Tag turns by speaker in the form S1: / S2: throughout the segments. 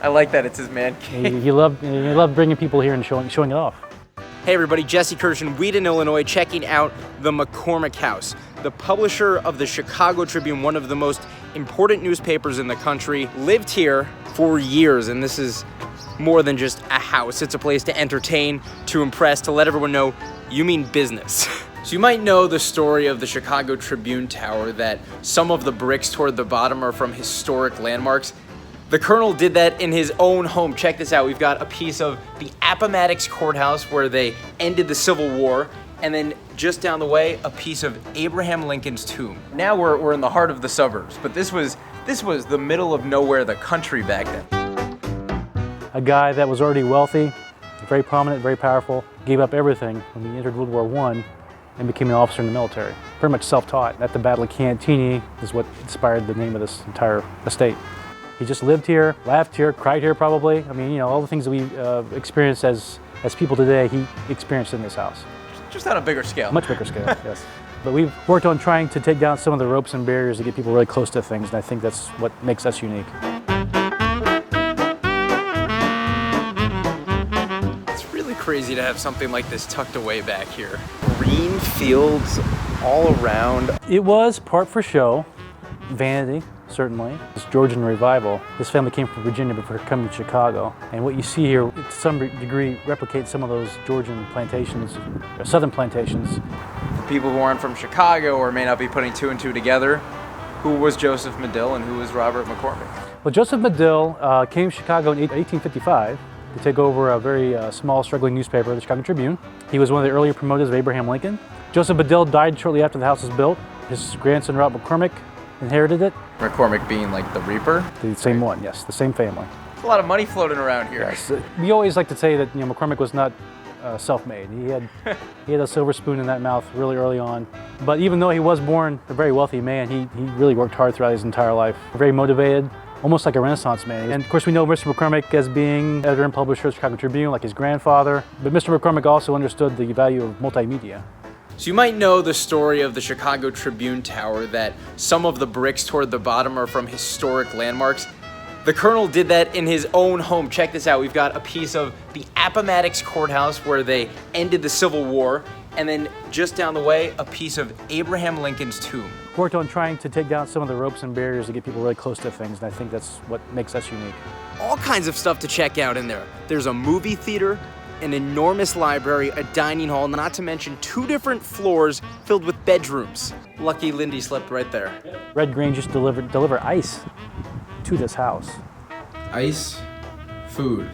S1: I like that. It's his man cave.
S2: He loved bringing people here and showing it off.
S1: Hey everybody, Jesse Kirsch in Wheaton, Illinois, checking out the McCormick House. The publisher of the Chicago Tribune, one of the most important newspapers in the country, lived here for years, and this is more than just a house. It's a place to entertain, to impress, to let everyone know you mean business. So you might know the story of the Chicago Tribune Tower, that some of the bricks toward the bottom are from historic landmarks. The Colonel did that in his own home. Check this out. We've got a piece of the Appomattox Courthouse where they ended the Civil War, and then just down the way, a piece of Abraham Lincoln's tomb. Now we're in the heart of the suburbs, but this was the middle of nowhere, the country back then.
S2: A guy that was already wealthy, very prominent, very powerful, gave up everything when he entered World War I and became an officer in the military. Pretty much self-taught. At the Battle of Cantigny is what inspired the name of this entire estate. He just lived here, laughed here, cried here probably. I mean, you know, all the things that we experience as people today, he experienced in this house.
S1: Just on a bigger scale.
S2: Much bigger scale, yes. But we've worked on trying to take down some of the ropes and barriers to get people really close to things, and I think that's what makes us unique.
S1: It's really crazy to have something like this tucked away back here. Green fields all around.
S2: It was part for show, vanity. Certainly. This Georgian revival. This family came from Virginia before coming to Chicago. And what you see here, to some degree, replicates some of those Georgian plantations, or southern plantations.
S1: For people who aren't from Chicago or may not be putting two and two together, who was Joseph Medill and who was Robert McCormick?
S2: Well, Joseph Medill came to Chicago in 1855 to take over a very small, struggling newspaper, the Chicago Tribune. He was one of the earlier promoters of Abraham Lincoln. Joseph Medill died shortly after the house was built. His grandson, Robert McCormick, inherited it.
S1: McCormick being like the Reaper?
S2: The same one, yes, the same family.
S1: There's a lot of money floating around here.
S2: Yes. We always like to say that McCormick was not self-made. He had a silver spoon in that mouth really early on. But even though he was born a very wealthy man, he really worked hard throughout his entire life. Very motivated, almost like a Renaissance man. And of course we know Mr. McCormick as being editor and publisher of the Chicago Tribune, like his grandfather. But Mr. McCormick also understood the value of multimedia.
S1: So you might know the story of the Chicago Tribune Tower, that some of the bricks toward the bottom are from historic landmarks. The Colonel did that in his own home. Check this out. We've got a piece of the Appomattox Courthouse where they ended the Civil War, and then just down the way, a piece of Abraham Lincoln's tomb.
S2: Worked on trying to take down some of the ropes and barriers to get people really close to things, and I think that's what makes us unique.
S1: All kinds of stuff to check out in there. There's a movie theater, an enormous library, a dining hall, not to mention 2 different floors filled with bedrooms. Lucky Lindy slept right there.
S2: Red Grange used to deliver ice to this house.
S1: Ice, food.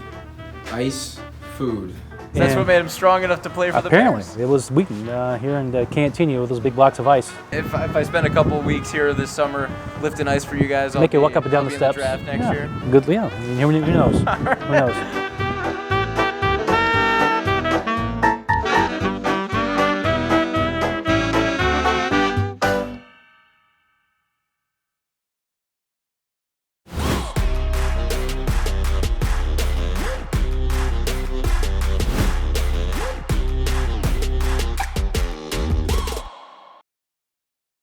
S1: Ice, food. That's what made him strong enough to play for the Bears.
S2: Apparently, it was Wheaton here in Cantigny with those big blocks of ice.
S1: If I spend a couple weeks here this summer lifting ice for you guys,
S2: Make it walk up and down the steps.
S1: In the draft next year.
S2: Good, yeah. Who knows? Who knows?